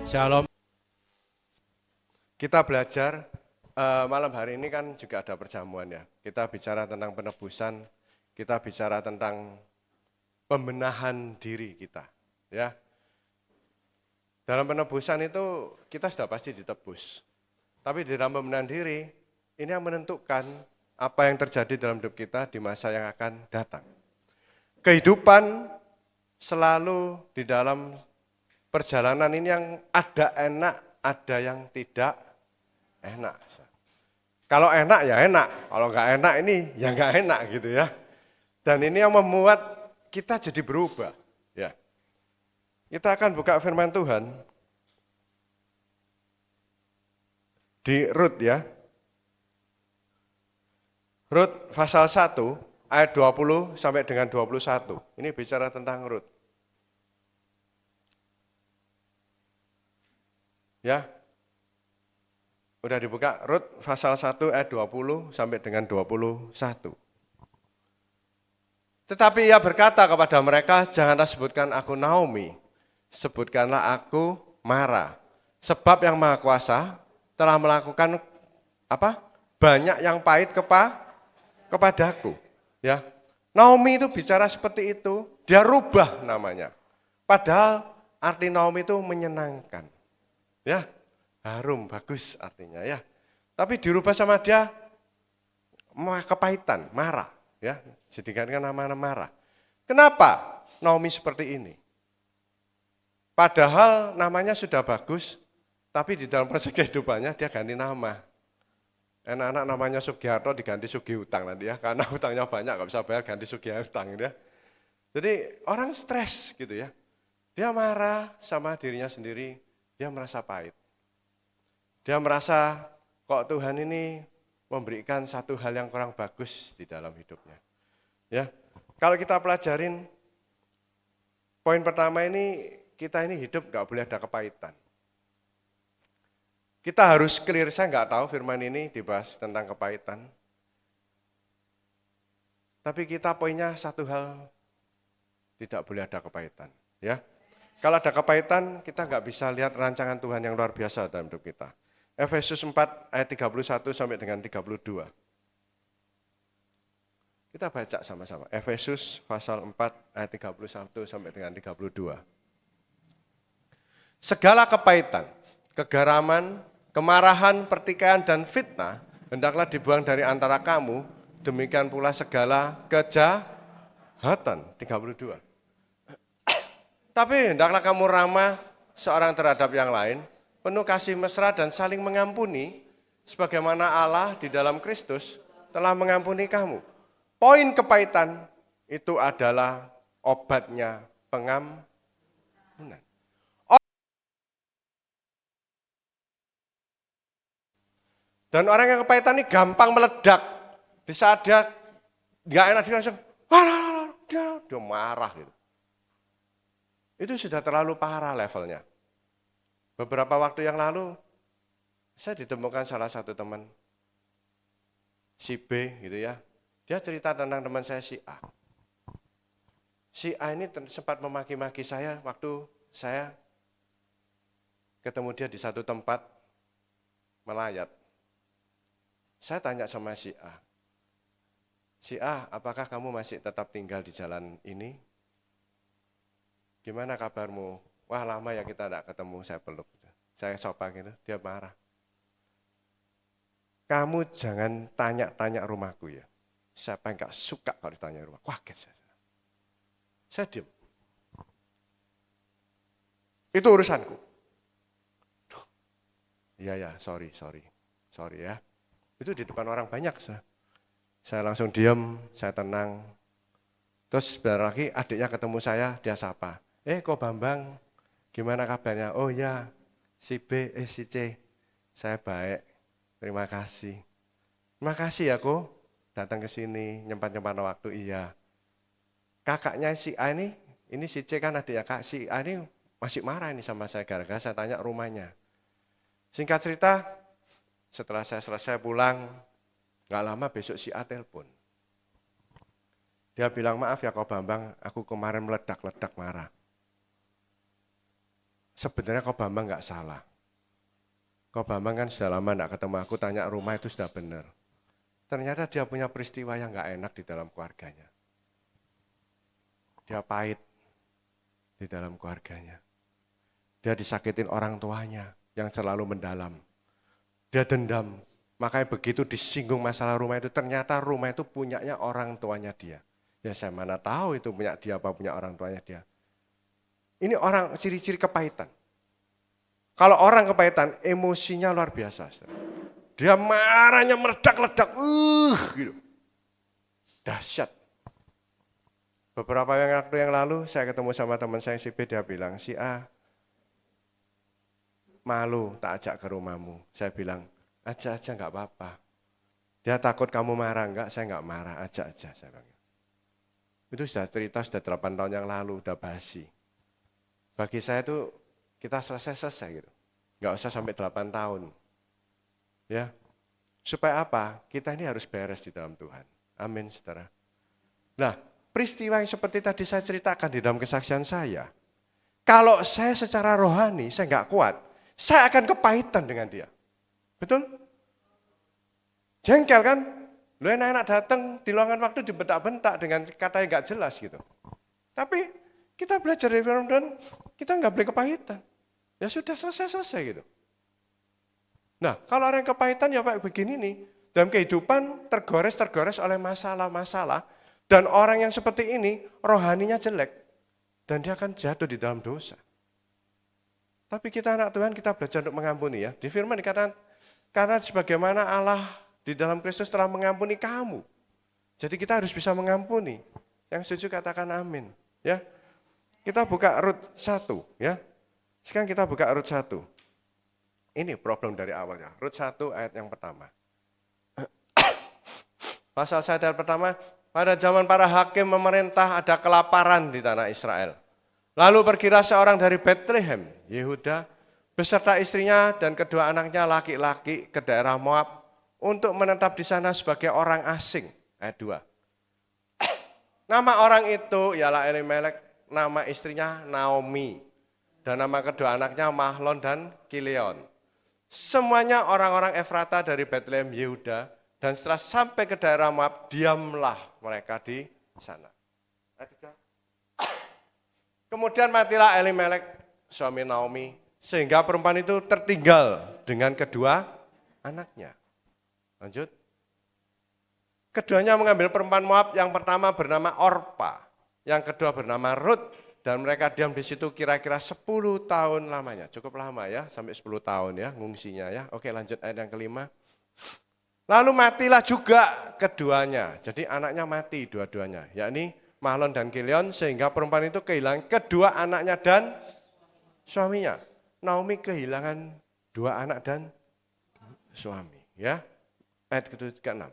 Shalom. Kita belajar malam hari ini kan juga ada perjamuan ya. Kita bicara tentang penebusan, kita bicara tentang pembenahan diri kita. Ya. Dalam penebusan itu kita sudah pasti ditebus. Tapi di dalam pembenahan diri, ini yang menentukan apa yang terjadi dalam hidup kita di masa yang akan datang. Kehidupan selalu di dalam perjalanan ini yang ada enak, ada yang tidak enak. Kalau enak ya enak, kalau nggak enak ini ya nggak enak gitu ya. Dan ini yang membuat kita jadi berubah. Ya. Kita akan buka firman Tuhan di Rut ya. Rut pasal 1 ayat 20 sampai dengan 21. Ini bicara tentang Rut. Ya. Udah dibuka Rut pasal 1 ayat 20 sampai dengan 21. Tetapi ia berkata kepada mereka, janganlah sebutkan aku Naomi, sebutkanlah aku Mara. Sebab yang Maha Kuasa telah melakukan apa? Banyak yang pahit kepadaku. Ya. Naomi itu bicara seperti itu, dia rubah namanya. Padahal arti Naomi itu menyenangkan. Ya, harum, bagus artinya ya. Tapi dirubah sama dia kepahitan, marah. Ya, jadikan nama marah. Kenapa Naomi seperti ini? Padahal namanya sudah bagus, tapi di dalam proses kehidupannya dia ganti nama. Anak-anak namanya Sugiharto diganti Sugi Hutang nanti ya, karena hutangnya banyak, nggak bisa bayar, ganti Sugi Hutang ya. Jadi orang stres gitu ya. Dia marah sama dirinya sendiri, dia merasa pahit. Dia merasa kok Tuhan ini memberikan satu hal yang kurang bagus di dalam hidupnya. Ya, kalau kita pelajarin poin pertama ini, kita ini hidup nggak boleh ada kepahitan. Kita harus clear, saya nggak tahu firman ini dibahas tentang kepahitan. Tapi kita poinnya satu hal, tidak boleh ada kepahitan. Ya, kalau ada kepahitan, kita nggak bisa lihat rancangan Tuhan yang luar biasa dalam hidup kita. Efesus 4 ayat 31 sampai dengan 32. Kita baca sama-sama. Efesus pasal 4 ayat 31 sampai dengan 32. Segala kepahitan, kegaraman, kemarahan, pertikaian dan fitnah hendaklah dibuang dari antara kamu, demikian pula segala kejahatan. 32. Tapi hendaklah kamu ramah seorang terhadap yang lain, penuh kasih mesra dan saling mengampuni, sebagaimana Allah di dalam Kristus telah mengampuni kamu. Poin kepahitan itu adalah obatnya pengampunan. Dan orang yang kepahitan ini gampang meledak. Di saat dia nggak enak, dia langsung, dia marah gitu. Itu sudah terlalu parah levelnya. Beberapa waktu yang lalu, saya ditemukan salah satu teman, si B gitu ya. Dia cerita tentang teman saya si A. Si A ini sempat memaki-maki saya waktu saya ketemu dia di satu tempat melayat. Saya tanya sama si A, apakah kamu masih tetap tinggal di jalan ini? Gimana kabarmu? Wah lama ya kita tidak ketemu, saya peluk. Saya sapa gitu, dia marah. Kamu jangan tanya-tanya rumahku ya. Siapa yang gak suka kalau ditanya rumah? Kaget saya. Saya diam. Itu urusanku. Iya, sorry ya. Itu di depan orang banyak. Saya langsung diam, saya tenang. Terus sebentar lagi adiknya ketemu saya, dia sapa. Kok Bambang, gimana kabarnya? Oh ya, si B, si C, saya baik, terima kasih. Terima kasih ya kok, datang ke sini, nyempat-nyempat waktu, iya. Kakaknya si A ini si C kan adiknya, kak si A ini masih marah ini sama saya, gara-gara saya tanya rumahnya. Singkat cerita, setelah saya selesai pulang, gak lama besok si A telepon. Dia bilang, maaf ya kok Bambang, aku kemarin meledak-ledak marah. Sebenarnya Ko Bambang nggak salah. Ko Bambang kan sudah lama nggak ketemu, aku tanya rumah itu sudah benar. Ternyata dia punya peristiwa yang nggak enak di dalam keluarganya. Dia pahit di dalam keluarganya. Dia disakitin orang tuanya yang selalu mendalam. Dia dendam. Makanya begitu disinggung masalah rumah itu, ternyata rumah itu punyanya orang tuanya dia. Ya saya mana tahu itu punya dia apa punya orang tuanya dia. Ini orang ciri-ciri kepahitan. Kalau orang kepahitan, emosinya luar biasa. Dia marahnya meledak-ledak, gitu. Dahsyat. Beberapa waktu yang lalu saya ketemu sama teman saya si B, dia bilang, si A, malu tak ajak ke rumahmu. Saya bilang, ajak aja nggak apa-apa. Dia takut kamu marah, enggak, saya nggak marah, ajak aja. Saya bilang. Itu sudah cerita, sudah 8 tahun yang lalu, udah basi. Bagi saya itu kita selesai gitu. Nggak usah sampai 8 tahun. Ya, supaya apa? Kita ini harus beres di dalam Tuhan. Amin, saudara. Nah, peristiwa yang seperti tadi saya ceritakan di dalam kesaksian saya. Kalau saya secara rohani, saya nggak kuat, saya akan kepahitan dengan dia. Betul? Jengkel kan? Lu enak-enak datang di luangan waktu dibentak-bentak dengan kata yang nggak jelas gitu. Tapi kita belajar dari firman Tuhan, kita nggak boleh kepahitan. Ya sudah selesai gitu. Nah, kalau orang kepahitan ya Pak begini nih, dalam kehidupan tergores oleh masalah-masalah, dan orang yang seperti ini rohaninya jelek, dan dia akan jatuh di dalam dosa. Tapi kita anak Tuhan, kita belajar untuk mengampuni ya. Di firman dikatakan, karena sebagaimana Allah di dalam Kristus telah mengampuni kamu. Jadi kita harus bisa mengampuni. Yang setuju katakan amin. Ya. Kita buka Rut 1 ya. Sekarang kita buka Rut 1. Ini problem dari awalnya. Rut 1 ayat yang pertama. Pasal 1 ayat pertama, pada zaman para hakim memerintah ada kelaparan di tanah Israel. Lalu pergilah seorang dari Bethlehem, Yehuda, beserta istrinya dan kedua anaknya laki-laki ke daerah Moab untuk menetap di sana sebagai orang asing. Ayat 2. Nama orang itu ialah Elimelek, nama istrinya Naomi, dan nama kedua anaknya Mahlon dan Kilion. Semuanya orang-orang Efrata dari Bethlehem Yehuda, dan setelah sampai ke daerah Moab, diamlah mereka di sana. Kemudian matilah Elimelek, suami Naomi, sehingga perempuan itu tertinggal dengan kedua anaknya. Lanjut. Keduanya mengambil perempuan Moab, yang pertama bernama Orpa, yang kedua bernama Rut, dan mereka diam di situ kira-kira 10 tahun lamanya. Cukup lama ya, sampai 10 tahun ya ngungsinya ya. Oke, lanjut ayat yang kelima. Lalu matilah juga keduanya. Jadi anaknya mati dua-duanya, yakni Mahlon dan Kilion, sehingga perempuan itu kehilangan kedua anaknya dan suaminya. Naomi kehilangan 2 anak dan suami ya. Ayat ke-6.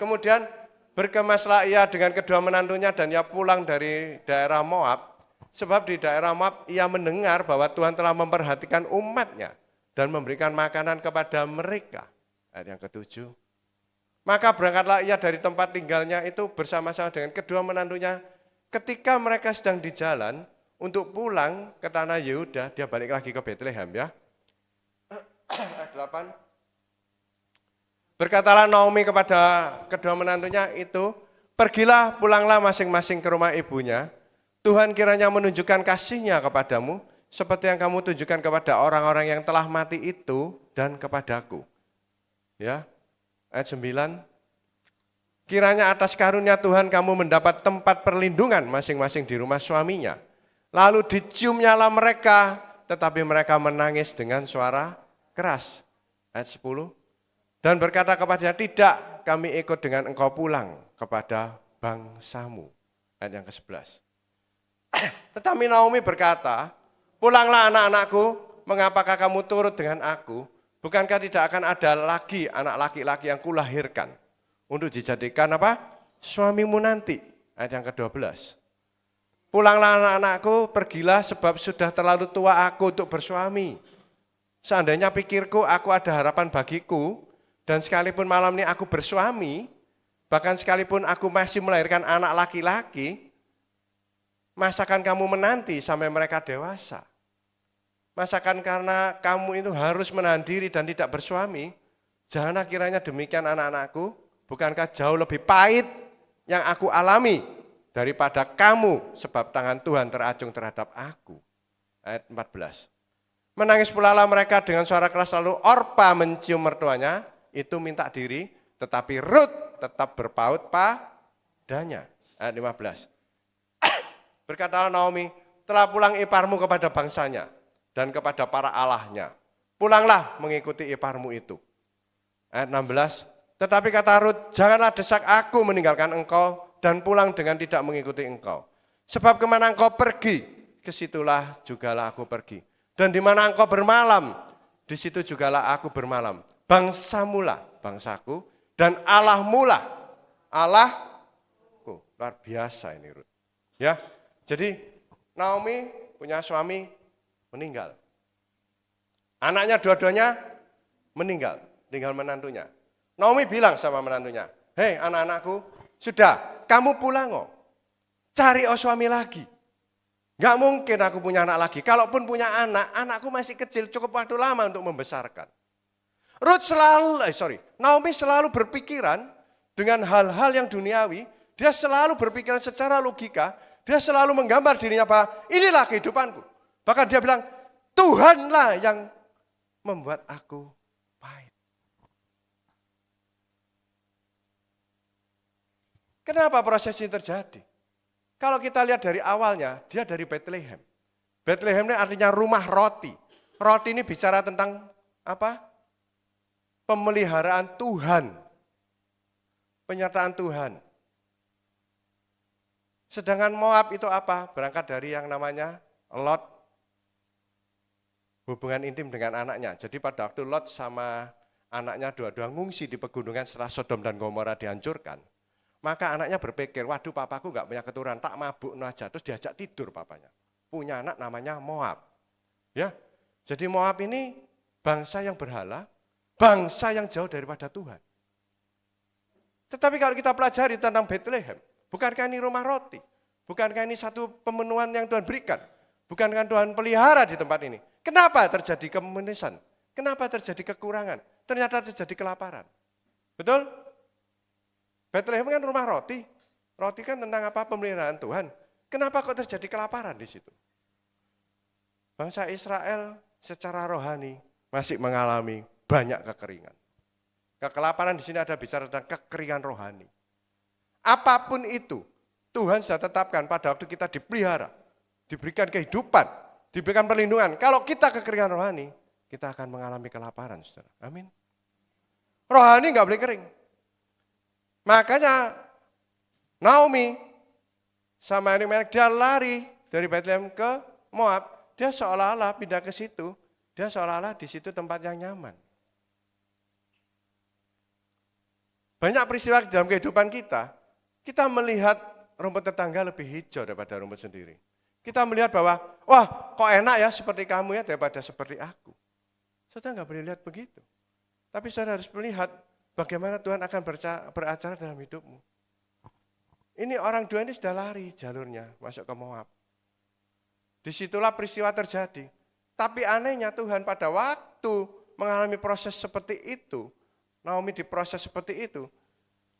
Kemudian berkemaslah ia dengan kedua menantunya dan ia pulang dari daerah Moab, sebab di daerah Moab ia mendengar bahwa Tuhan telah memperhatikan umatnya dan memberikan makanan kepada mereka. Ayat yang ke-7. Maka berangkatlah ia dari tempat tinggalnya itu bersama-sama dengan kedua menantunya. Ketika mereka sedang di jalan untuk pulang ke tanah Yehuda, dia balik lagi ke Bethlehem ya. Ayat 8. Berkatalah Naomi kepada kedua menantunya itu, pergilah pulanglah masing-masing ke rumah ibunya. Tuhan kiranya menunjukkan kasih-Nya kepadamu, seperti yang kamu tunjukkan kepada orang-orang yang telah mati itu dan kepadaku. Ya, ayat 9. Kiranya atas karunia Tuhan kamu mendapat tempat perlindungan masing-masing di rumah suaminya. Lalu diciumnyalah mereka, tetapi mereka menangis dengan suara keras. Ayat 10. Dan berkata kepadanya, tidak, kami ikut dengan engkau pulang kepada bangsamu. Ayat yang ke-11. Tetapi Naomi berkata, pulanglah anak-anakku, mengapakah kamu turut dengan aku? Bukankah tidak akan ada lagi anak laki-laki yang kulahirkan untuk dijadikan apa? Suamimu nanti. Ayat yang ke-12. Pulanglah anak-anakku, pergilah sebab sudah terlalu tua aku untuk bersuami. Seandainya pikirku aku ada harapan bagiku, dan sekalipun malam ini aku bersuami, bahkan sekalipun aku masih melahirkan anak laki-laki, Masakan kamu menanti sampai mereka dewasa? Masakan karena kamu itu harus menahan diri dan tidak bersuami? Janganlah kiranya demikian anak-anakku, bukankah jauh lebih pahit yang aku alami daripada kamu, sebab tangan Tuhan teracung terhadap aku. Ayat 14. Menangis pula lah mereka dengan suara keras, lalu Orpa mencium mertuanya, itu minta diri, tetapi Rut tetap berpaut padanya. Ayat 15. Berkatalah Naomi, telah pulang iparmu kepada bangsanya dan kepada para allahnya. Pulanglah mengikuti iparmu itu. Ayat 16. Tetapi kata Rut, janganlah desak aku meninggalkan engkau dan pulang dengan tidak mengikuti engkau. Sebab kemana engkau pergi, kesitulah jugalah aku pergi. Dan di mana engkau bermalam, di situ jugalah aku bermalam. Bangsamulah bangsaku dan Allahmulah Allahku. Luar biasa ini Rut. Ya, jadi Naomi punya suami meninggal. Anaknya dua-duanya meninggal, tinggal menantunya. Naomi bilang sama menantunya, hei anak-anakku, sudah kamu pulang kok, cari suami lagi. Gak mungkin aku punya anak lagi, kalaupun punya anak, anakku masih kecil, cukup waktu lama untuk membesarkan. Naomi selalu berpikiran dengan hal-hal yang duniawi, dia selalu berpikiran secara logika, dia selalu menggambar dirinya bahwa inilah kehidupanku. Bahkan dia bilang, Tuhanlah yang membuat aku pahit. Kenapa proses ini terjadi? Kalau kita lihat dari awalnya, dia dari Bethlehem. Bethlehem ini artinya rumah roti. Roti ini bicara tentang apa? Pemeliharaan Tuhan. Penyertaan Tuhan. Sedangkan Moab itu apa? Berangkat dari yang namanya Lot. Hubungan intim dengan anaknya. Jadi pada waktu Lot sama anaknya dua-dua ngungsi di pegunungan setelah Sodom dan Gomora dihancurkan. Maka anaknya berpikir, waduh papaku gak punya keturunan, tak mabuk aja. Terus diajak tidur papanya. Punya anak namanya Moab. Ya, jadi Moab ini bangsa yang berhala, bangsa yang jauh daripada Tuhan. Tetapi kalau kita pelajari tentang Bethlehem, bukankah ini rumah roti? Bukankah ini satu pemenuhan yang Tuhan berikan? Bukankah Tuhan pelihara di tempat ini? Kenapa terjadi kemenisan? Kenapa terjadi kekurangan? Ternyata terjadi kelaparan. Betul? Bethlehem kan rumah roti. Roti kan tentang apa? Pemeliharaan Tuhan. Kenapa kok terjadi kelaparan di situ? Bangsa Israel secara rohani masih mengalami banyak kekeringan. Kekelaparan di sini ada bicara tentang kekeringan rohani. Apapun itu, Tuhan sudah tetapkan pada waktu kita dipelihara, diberikan kehidupan, diberikan perlindungan. Kalau kita kekeringan rohani, kita akan mengalami kelaparan, saudara. Amin. Rohani nggak boleh kering. Makanya Naomi sama Elimelek dia lari dari Bethlehem ke Moab. Dia seolah-olah pindah ke situ. Dia seolah-olah di situ tempat yang nyaman. Banyak peristiwa dalam kehidupan kita melihat rumput tetangga lebih hijau daripada rumput sendiri. Kita melihat bahwa, wah kok enak ya seperti kamu ya daripada seperti aku. Saudara nggak boleh lihat begitu. Tapi saudara harus melihat bagaimana Tuhan akan beracara dalam hidupmu. Ini orang dua ini sudah lari jalurnya masuk ke Moab. Disitulah peristiwa terjadi. Tapi anehnya Tuhan pada waktu mengalami proses seperti itu, Naomi diproses seperti itu,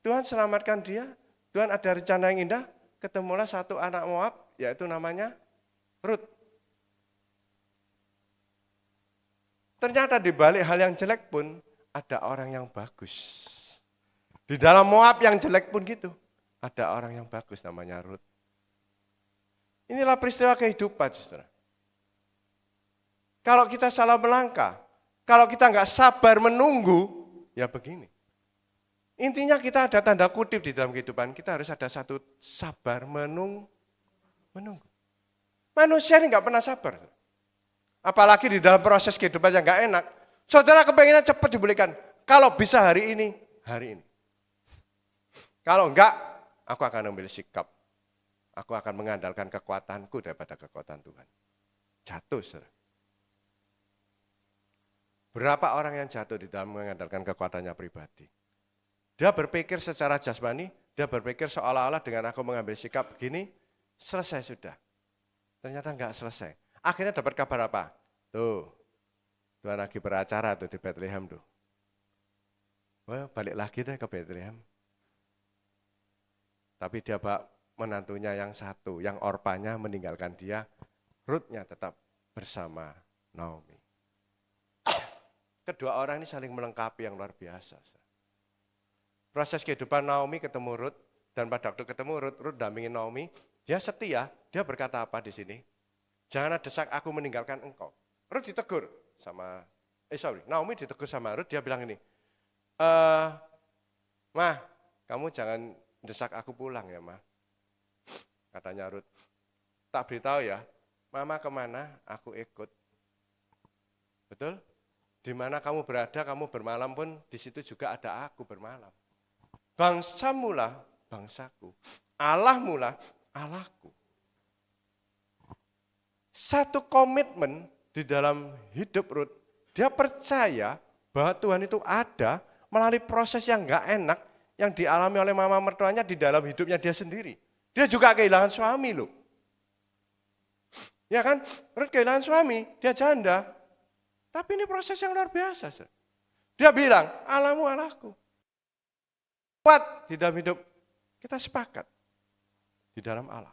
Tuhan selamatkan dia, Tuhan ada rencana yang indah, ketemulah satu anak Moab, yaitu namanya Rut. Ternyata di balik hal yang jelek pun, ada orang yang bagus. Di dalam Moab yang jelek pun gitu, ada orang yang bagus namanya Rut. Inilah peristiwa kehidupan, saudara. Kalau kita salah melangkah, kalau kita nggak sabar menunggu, ya begini. Intinya kita ada tanda kutip di dalam kehidupan, kita harus ada satu sabar menunggu. Manusia ini nggak pernah sabar. Apalagi di dalam proses kehidupan yang nggak enak. Saudara kepengennya cepat dipulihkan. Kalau bisa hari ini. Kalau enggak, aku akan ambil sikap. Aku akan mengandalkan kekuatanku daripada kekuatan Tuhan. Jatuh, saudara. Berapa orang yang jatuh di dalam mengandalkan kekuatannya pribadi? Dia berpikir secara jasmani, dia berpikir seolah-olah dengan aku mengambil sikap begini, selesai sudah. Ternyata enggak selesai. Akhirnya dapat kabar apa? Tuh, Tuhan lagi beracara tuh di Bethlehem tuh. Wah, balik lagi deh ke Bethlehem. Tapi dia menantunya yang satu, yang Orpanya meninggalkan dia, Rutnya tetap bersama Naomi. Kedua orang ini saling melengkapi yang luar biasa. Proses kehidupan Naomi ketemu Rut, dan pada waktu ketemu Rut dampingin Naomi, dia setia, dia berkata apa di sini? Jangan desak aku meninggalkan engkau. Rut ditegur sama, Naomi ditegur sama Rut, dia bilang ini, Mah, kamu jangan desak aku pulang ya, Mah. Katanya Rut, tak beritahu ya, Mama kemana, aku ikut. Betul? Di mana kamu berada, kamu bermalam pun, di situ juga ada aku bermalam. Bangsamu lah bangsaku, Allahmu lah Allahku. Satu komitmen di dalam hidup Rut, dia percaya bahwa Tuhan itu ada melalui proses yang enggak enak yang dialami oleh mama mertuanya di dalam hidupnya dia sendiri. Dia juga kehilangan suami loh. Ya kan, Rut kehilangan suami, dia janda. Tapi ini proses yang luar biasa. Dia bilang, Allahmu Allahku. Kuat di dalam hidup, kita sepakat di dalam Allah.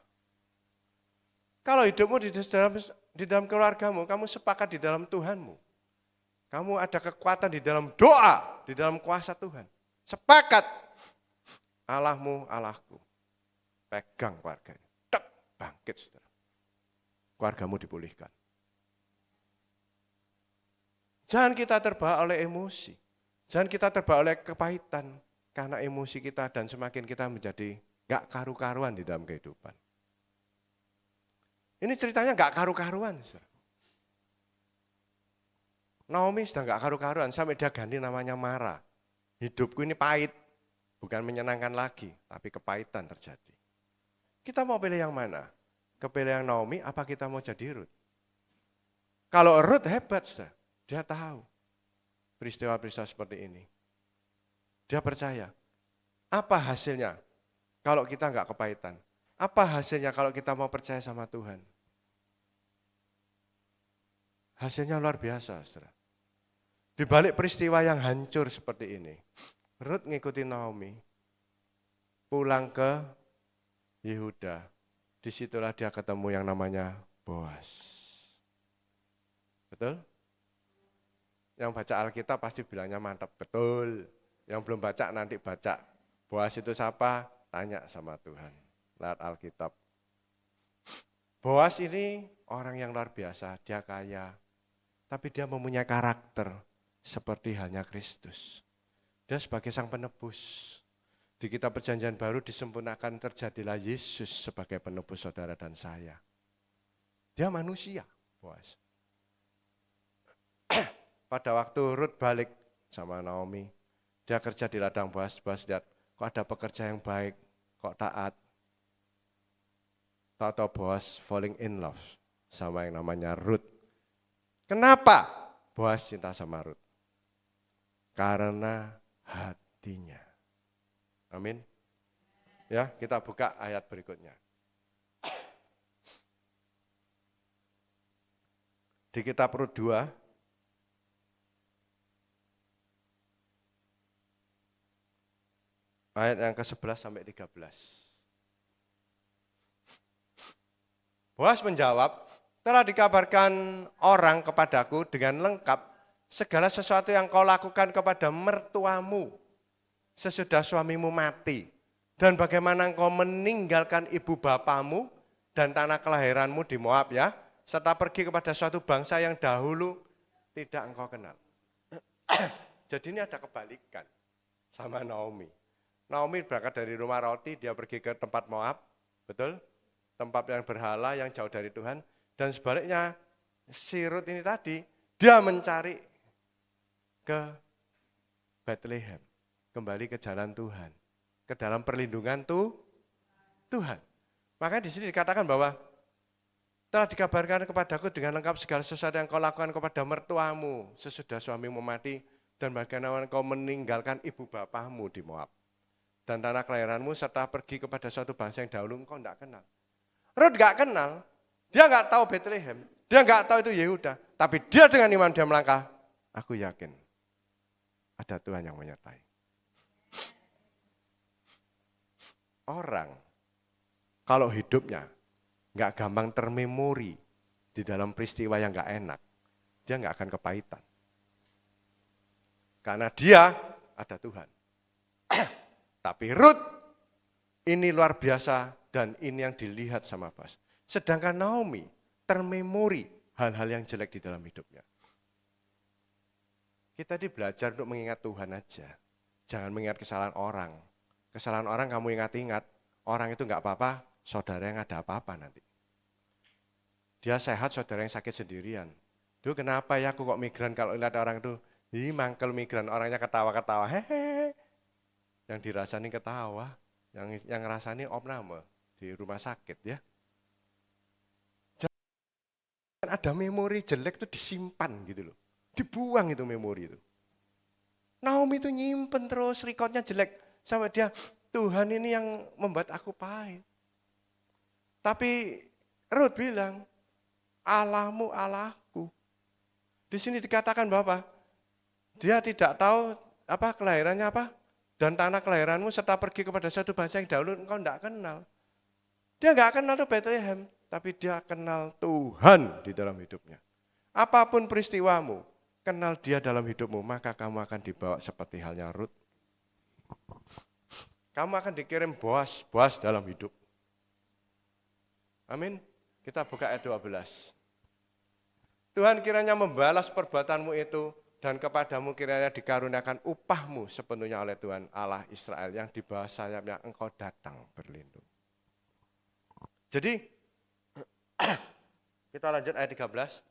Kalau hidupmu di dalam keluargamu, kamu sepakat di dalam Tuhanmu. Kamu ada kekuatan di dalam doa, di dalam kuasa Tuhan. Sepakat, Allahmu Allahku. Pegang keluarganya, bangkit saudara. Keluargamu dipulihkan. Jangan kita terbawa oleh emosi. Jangan kita terbawa oleh kepahitan. Karena emosi kita dan semakin kita menjadi gak karu-karuan di dalam kehidupan. Ini ceritanya gak karu-karuan. Naomi sudah gak karu-karuan sampai dia ganti namanya Mara. Hidupku ini pahit. Bukan menyenangkan lagi, tapi kepahitan terjadi. Kita mau pilih yang mana? Kepilih yang Naomi apa kita mau jadi Rut? Kalau Rut hebat sudah. Dia tahu peristiwa-peristiwa seperti ini. Dia percaya. Apa hasilnya kalau kita enggak kepahitan? Apa hasilnya kalau kita mau percaya sama Tuhan? Hasilnya luar biasa, saudara. Di balik peristiwa yang hancur seperti ini, Rut ngikutin Naomi, pulang ke Yehuda. Disitulah dia ketemu yang namanya Boas. Betul? Yang baca Alkitab pasti bilangnya mantap, betul. Yang belum baca nanti baca. Boas itu siapa? Tanya sama Tuhan. Lihat Alkitab. Boas ini orang yang luar biasa, dia kaya. Tapi dia mempunyai karakter seperti halnya Kristus. Dia sebagai sang penebus. Di kitab Perjanjian Baru disempurnakan terjadilah Yesus sebagai penebus saudara dan saya. Dia manusia, Boas. Pada waktu Rut balik sama Naomi, dia kerja di ladang Boas lihat, kok ada pekerja yang baik, kok taat. Tahu-tahu Boas falling in love sama yang namanya Rut. Kenapa Boas cinta sama Rut? Karena hatinya. Amin. Ya, kita buka ayat berikutnya. Di kitab Rut 2, ayat yang ke-11 sampai 13. Boas menjawab, telah dikabarkan orang kepadaku dengan lengkap segala sesuatu yang kau lakukan kepada mertuamu sesudah suamimu mati. Dan bagaimana engkau meninggalkan ibu bapamu dan tanah kelahiranmu di Moab ya, serta pergi kepada suatu bangsa yang dahulu tidak engkau kenal. Jadi ini ada kebalikan sama Naomi. Naomi berangkat dari rumah roti, dia pergi ke tempat Moab, betul? Tempat yang berhala, yang jauh dari Tuhan. Dan sebaliknya, si Rut ini tadi, dia mencari ke Bethlehem. Kembali ke jalan Tuhan. Ke dalam perlindungan Tuhan. Makanya di sini dikatakan bahwa, telah dikabarkan kepadaku dengan lengkap segala sesuatu yang kau lakukan kepada mertuamu sesudah suamimu mati. Dan bagaimana kau meninggalkan ibu bapamu di Moab. Dan tanah kelahiranmu serta pergi kepada suatu bangsa yang dahulu engkau tidak kenal. Rut gak kenal, Dia nggak tahu Bethlehem, dia nggak tahu itu Yehuda, tapi dia dengan iman dia melangkah. Aku yakin ada Tuhan yang menyertai. Orang kalau hidupnya nggak gampang termemori di dalam peristiwa yang nggak enak, dia nggak akan kepahitan. Karena dia ada Tuhan. Tapi Ruth ini luar biasa dan ini yang dilihat sama Boaz. Sedangkan Naomi termemori hal-hal yang jelek di dalam hidupnya. Kita belajar untuk mengingat Tuhan aja. Jangan mengingat kesalahan orang. Kesalahan orang kamu ingat-ingat, orang itu nggak apa-apa, saudara yang ada apa-apa nanti. Dia sehat, saudara yang sakit sendirian. Duh kenapa ya aku kok migran kalau lihat orang itu, mangkel migran, orangnya ketawa-ketawa, hehehe. Yang dirasani ketawa, yang ngerasani opname di rumah sakit ya. Jangan ada memori jelek itu disimpan gitu loh. Dibuang itu memori itu. Naomi itu nyimpen terus rekodnya jelek. Sama dia, Tuhan ini yang membuat aku pahit. Tapi Ruth bilang, Allahmu Allahku. Di sini dikatakan bahwa dia tidak tahu apa kelahirannya apa dan tanah kelahiranmu serta pergi kepada satu bangsa yang dahulu engkau tidak kenal. Dia nggak kenal tuh Bethlehem, tapi dia kenal Tuhan di dalam hidupnya. Apapun peristiwamu, kenal dia dalam hidupmu, maka kamu akan dibawa seperti halnya Ruth. Kamu akan dikirim Boaz dalam hidup. Amin. Kita buka ayat 12. Tuhan kiranya membalas perbuatanmu itu dan kepadamu kiranya dikaruniakan upahmu sepenuhnya oleh Tuhan Allah Israel yang di bawah sayapnya engkau datang berlindung. Jadi kita lanjut ayat 13.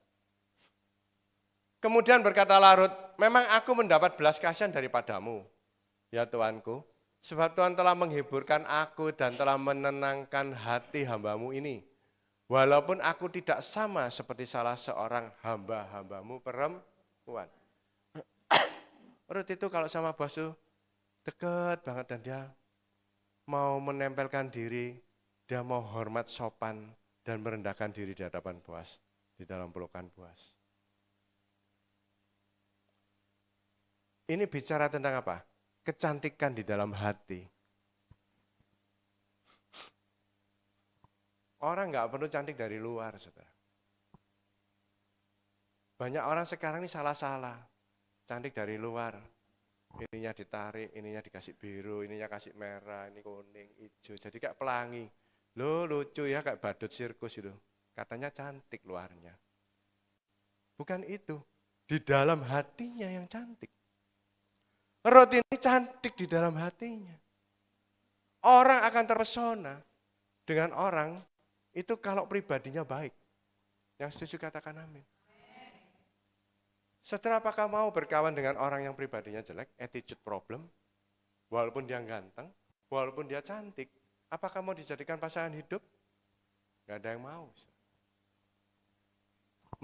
Kemudian berkatalah Ruth, memang aku mendapat belas kasihan daripadamu, ya Tuanku, sebab Tuhan telah menghiburkan aku dan telah menenangkan hati hambamu ini. Walaupun aku tidak sama seperti salah seorang hamba-hambamu perempuan. Ruth itu kalau sama Boaz itu dekat banget dan dia mau menempelkan diri, dia mau hormat sopan dan merendahkan diri di hadapan Boaz, di dalam pelukan Boaz. Ini bicara tentang apa? Kecantikan di dalam hati. Orang nggak perlu cantik dari luar, saudara. Banyak orang sekarang ini salah-salah. Cantik dari luar. Ininya ditarik, ininya dikasih biru, ininya kasih merah, ini kuning, hijau. Jadi kayak pelangi. Loh lucu ya kayak badut sirkus itu. Katanya cantik luarnya. Bukan itu. Di dalam hatinya yang cantik. Ruth ini cantik di dalam hatinya. Orang akan terpesona dengan orang itu kalau pribadinya baik. Yang setuju katakan amin. Saudara apakah mau berkawan dengan orang yang pribadinya jelek, attitude problem, walaupun dia ganteng, walaupun dia cantik, apakah mau dijadikan pasangan hidup? Gak ada yang mau.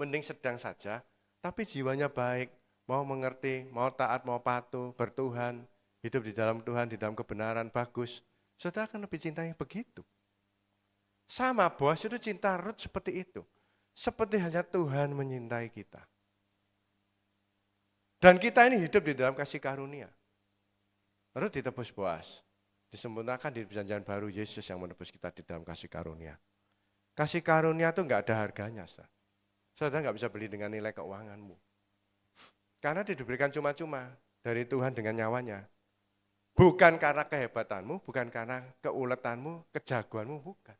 Mending sedang saja, tapi jiwanya baik, mau mengerti, mau taat, mau patuh, bertuhan, hidup di dalam Tuhan, di dalam kebenaran, bagus. Saudara akan lebih cinta yang begitu. Sama Boaz itu cinta Ruth seperti itu. Seperti halnya Tuhan menyintai kita. Dan kita ini hidup di dalam kasih karunia. Ruth ditebus Boaz. Disempurnakan di perjanjian baru Yesus yang menebus kita di dalam kasih karunia. Kasih karunia itu enggak ada harganya. Saudara enggak bisa beli dengan nilai keuanganmu. Karena diberikan cuma-cuma dari Tuhan dengan nyawanya. Bukan karena kehebatanmu, bukan karena keuletanmu, kejagoanmu, bukan.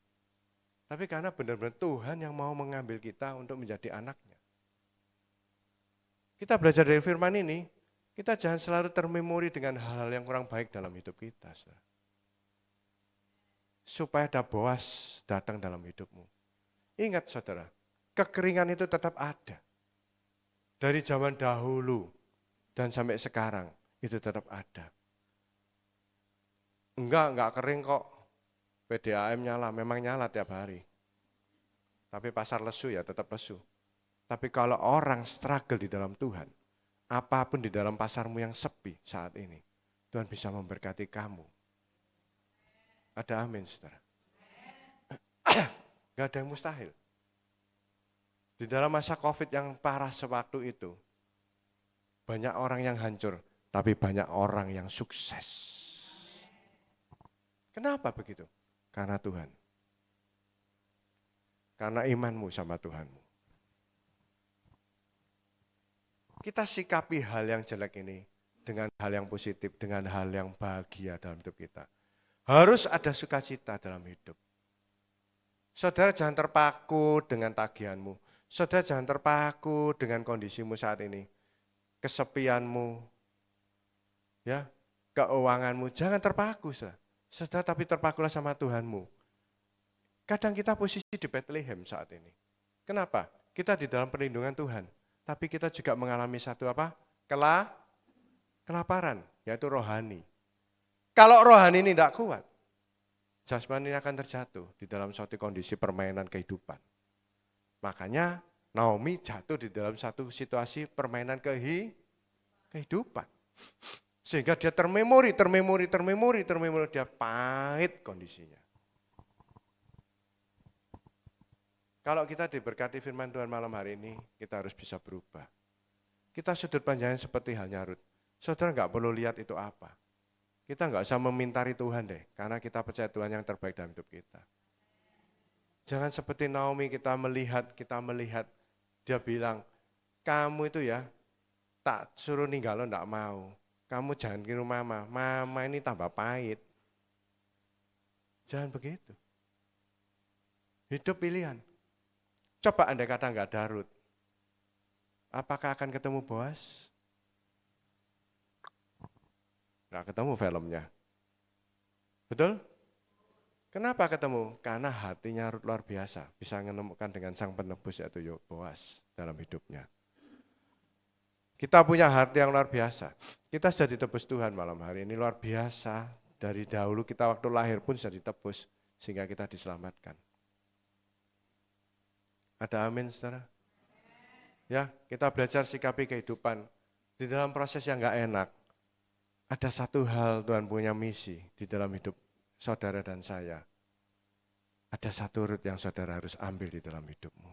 Tapi karena benar-benar Tuhan yang mau mengambil kita untuk menjadi anaknya. Kita belajar dari firman ini, kita jangan selalu termemori dengan hal-hal yang kurang baik dalam hidup kita. Saudara. Supaya ada Boaz datang dalam hidupmu. Ingat saudara, kekeringan itu tetap ada. Dari zaman dahulu dan sampai sekarang itu tetap ada. Enggak kering kok. PDAM nyala, memang nyala tiap hari. Tapi pasar lesu ya tetap lesu. Tapi kalau orang struggle di dalam Tuhan, apapun di dalam pasarmu yang sepi saat ini, Tuhan bisa memberkati kamu. Ada amin, saudara. Gak ada yang mustahil. Di dalam masa COVID yang parah sewaktu itu, banyak orang yang hancur, tapi banyak orang yang sukses. Kenapa begitu? Karena Tuhan. Karena imanmu sama Tuhanmu. Kita sikapi hal yang jelek ini dengan hal yang positif, dengan hal yang bahagia dalam hidup kita. Harus ada sukacita dalam hidup. Saudara jangan terpaku dengan tagihanmu. Saudara jangan terpaku dengan kondisimu saat ini. Kesepianmu, ya, keuanganmu, jangan terpaku. Saudara, tapi terpakulah sama Tuhanmu. Kadang kita posisi di Bethlehem saat ini. Kenapa? Kita di dalam perlindungan Tuhan. Tapi kita juga mengalami satu apa? Kelaparan, yaitu rohani. Kalau rohani ini tidak kuat, jasmani ini akan terjatuh di dalam suatu kondisi permainan kehidupan. Makanya Naomi jatuh di dalam satu situasi permainan kehidupan. Sehingga dia termemori, dia pahit kondisinya. Kalau kita diberkati firman Tuhan malam hari ini, kita harus bisa berubah. Kita sudut pandangnya seperti halnya Rut. Saudara nggak perlu lihat itu apa. Kita nggak usah memintari Tuhan deh, karena kita percaya Tuhan yang terbaik dalam hidup kita. Jangan seperti Naomi kita melihat, dia bilang, kamu itu ya, tak suruh ninggal lo nggak mau. Kamu jangan ke rumah mama ini tambah pahit. Jangan begitu. Hidup pilihan. Coba andai kata nggak ada Rut, apakah akan ketemu Boas? Nggak ketemu filmnya. Betul? Kenapa ketemu? Karena hatinya Rut luar biasa, bisa menemukan dengan sang penebus yaitu Boas dalam hidupnya. Kita punya hati yang luar biasa. Kita sudah ditebus Tuhan malam hari ini luar biasa. Dari dahulu kita waktu lahir pun sudah ditebus sehingga kita diselamatkan. Ada amin, saudara? Ya, kita belajar sikapi kehidupan. Di dalam proses yang enggak enak, ada satu hal Tuhan punya misi di dalam hidup saudara dan saya. Ada satu Rut yang saudara harus ambil di dalam hidupmu.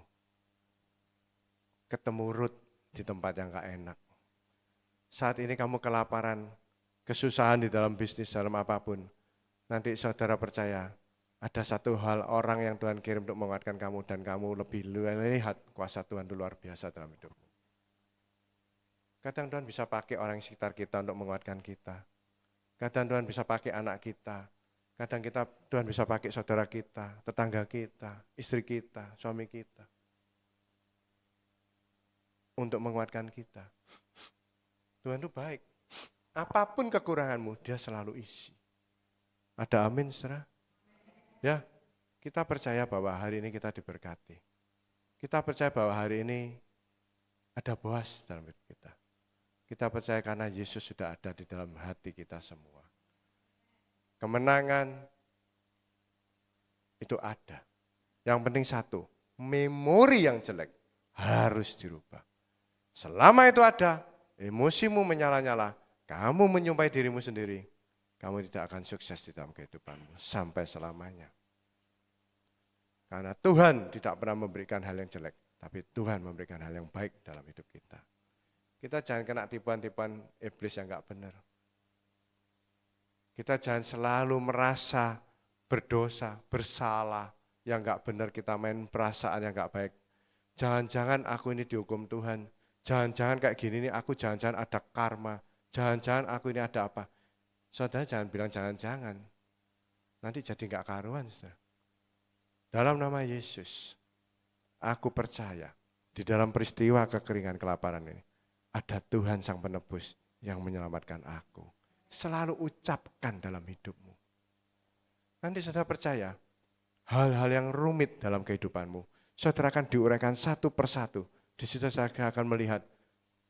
Ketemu Rut di tempat yang enggak enak. Saat ini kamu kelaparan, kesusahan di dalam bisnis, dalam apapun. Nanti saudara percaya, ada satu hal orang yang Tuhan kirim untuk menguatkan kamu dan kamu lebih lihat kuasa Tuhan itu luar biasa dalam hidupmu. Kadang Tuhan bisa pakai orang sekitar kita untuk menguatkan kita. Kadang Tuhan bisa pakai anak kita. Kadang Tuhan bisa pakai saudara kita, tetangga kita, istri kita, suami kita. Untuk menguatkan kita. Tuhan itu baik. Apapun kekuranganmu, dia selalu isi. Ada amin, saudara? Ya, kita percaya bahwa hari ini kita diberkati. Kita percaya bahwa hari ini ada Boas dalam hidup kita. Kita percaya karena Yesus sudah ada di dalam hati kita semua. Kemenangan itu ada. Yang penting satu, memori yang jelek harus dirubah. Selama itu ada, emosimu menyala-nyala, kamu menyumpai dirimu sendiri, kamu tidak akan sukses di dalam kehidupanmu sampai selamanya. Karena Tuhan tidak pernah memberikan hal yang jelek, tapi Tuhan memberikan hal yang baik dalam hidup kita. Kita jangan kena tipuan-tipuan iblis yang enggak benar. Kita jangan selalu merasa berdosa, bersalah, yang enggak benar kita main perasaan yang enggak baik. Jangan-jangan aku ini dihukum Tuhan, jangan-jangan kayak gini nih aku jangan-jangan ada karma, jangan-jangan aku ini ada apa. Saudara jangan bilang jangan-jangan, nanti jadi enggak karuan. Saudara. Dalam nama Yesus, aku percaya di dalam peristiwa kekeringan kelaparan ini, ada Tuhan Sang Penebus yang menyelamatkan aku. Selalu ucapkan dalam hidupmu. Nanti saudara percaya, hal-hal yang rumit dalam kehidupanmu, saudara akan diuraikan satu persatu. Di situ saudara akan melihat,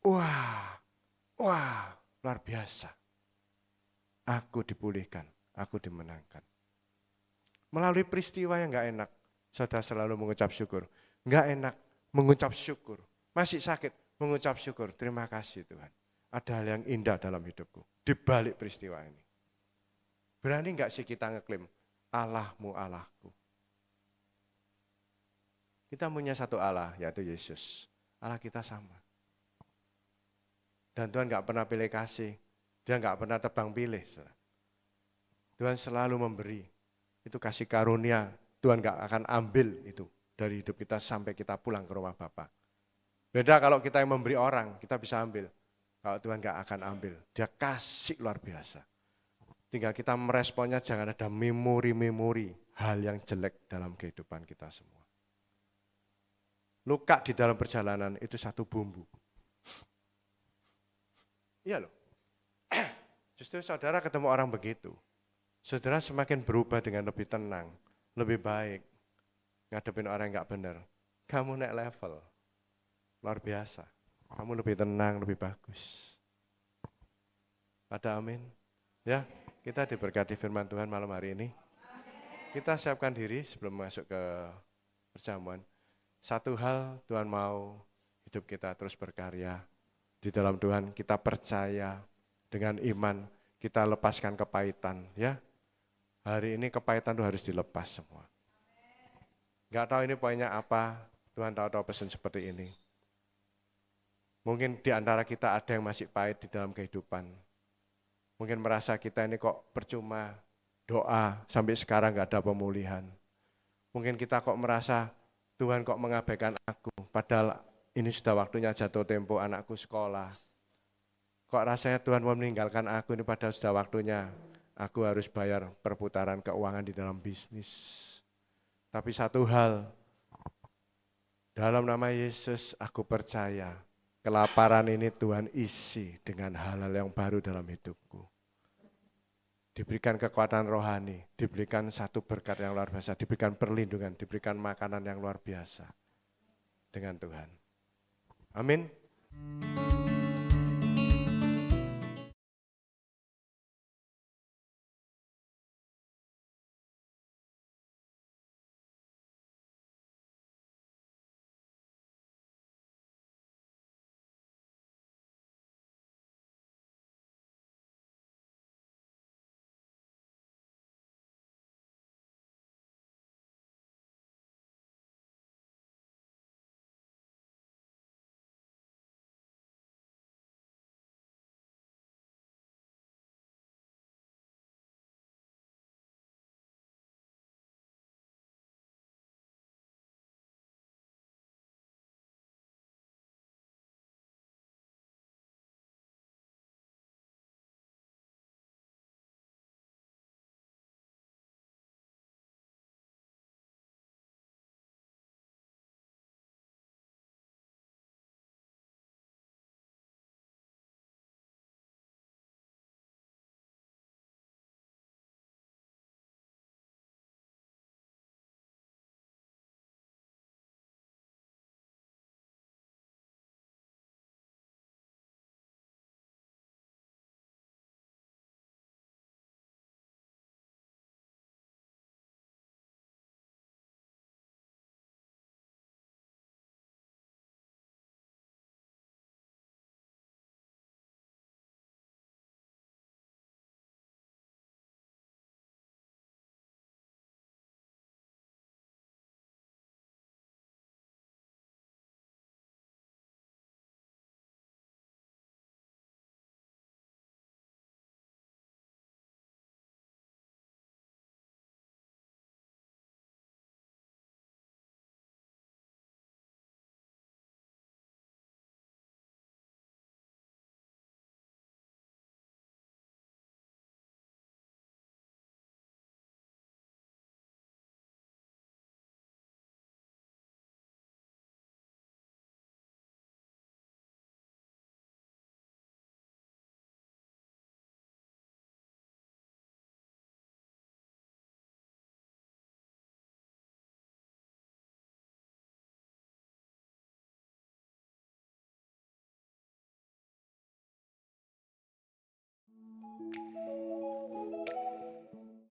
wah, luar biasa. Aku dipulihkan, aku dimenangkan. Melalui peristiwa yang gak enak, saudara selalu mengucap syukur. Gak enak, mengucap syukur. Masih sakit, mengucap syukur. Terima kasih Tuhan. Ada hal yang indah dalam hidupku, di balik peristiwa ini. Berani gak sih kita ngeklaim, Allahmu Allahku. Kita punya satu Allah, yaitu Yesus. Allah kita sama. Dan Tuhan gak pernah pilih kasih. Dia gak pernah tebang pilih. Saudara. Tuhan selalu memberi. Itu kasih karunia. Tuhan gak akan ambil itu dari hidup kita sampai kita pulang ke rumah Bapa. Beda kalau kita yang memberi orang, kita bisa ambil. Kalau Tuhan gak akan ambil. Dia kasih luar biasa. Tinggal kita meresponnya, jangan ada memori-memori hal yang jelek dalam kehidupan kita semua. Luka di dalam perjalanan itu satu bumbu. Iya loh. Justru saudara ketemu orang begitu. Saudara semakin berubah dengan lebih tenang, lebih baik. Ngadepin orang yang gak benar. Kamu naik level. Luar biasa. Kamu lebih tenang, lebih bagus. Ada amin? Ya, kita diberkati firman Tuhan malam hari ini. Kita siapkan diri sebelum masuk ke perjamuan. Satu hal Tuhan mau hidup kita terus berkarya. Di dalam Tuhan kita percaya dengan iman kita lepaskan kepahitan. Ya, hari ini kepahitan itu harus dilepas semua. Gak tahu ini poinnya apa, Tuhan tahu pesan seperti ini. Mungkin di antara kita ada yang masih pahit di dalam kehidupan. Mungkin merasa kita ini kok percuma doa sampai sekarang gak ada pemulihan. Mungkin kita kok merasa Tuhan kok mengabaikan aku, padahal ini sudah waktunya jatuh tempo anakku sekolah. Kok rasanya Tuhan mau meninggalkan aku ini padahal sudah waktunya aku harus bayar perputaran keuangan di dalam bisnis. Tapi satu hal, dalam nama Yesus aku percaya kelaparan ini Tuhan isi dengan hal-hal yang baru dalam hidupku. Diberikan kekuatan rohani, diberikan satu berkat yang luar biasa, diberikan perlindungan, diberikan makanan yang luar biasa dengan Tuhan. Amin.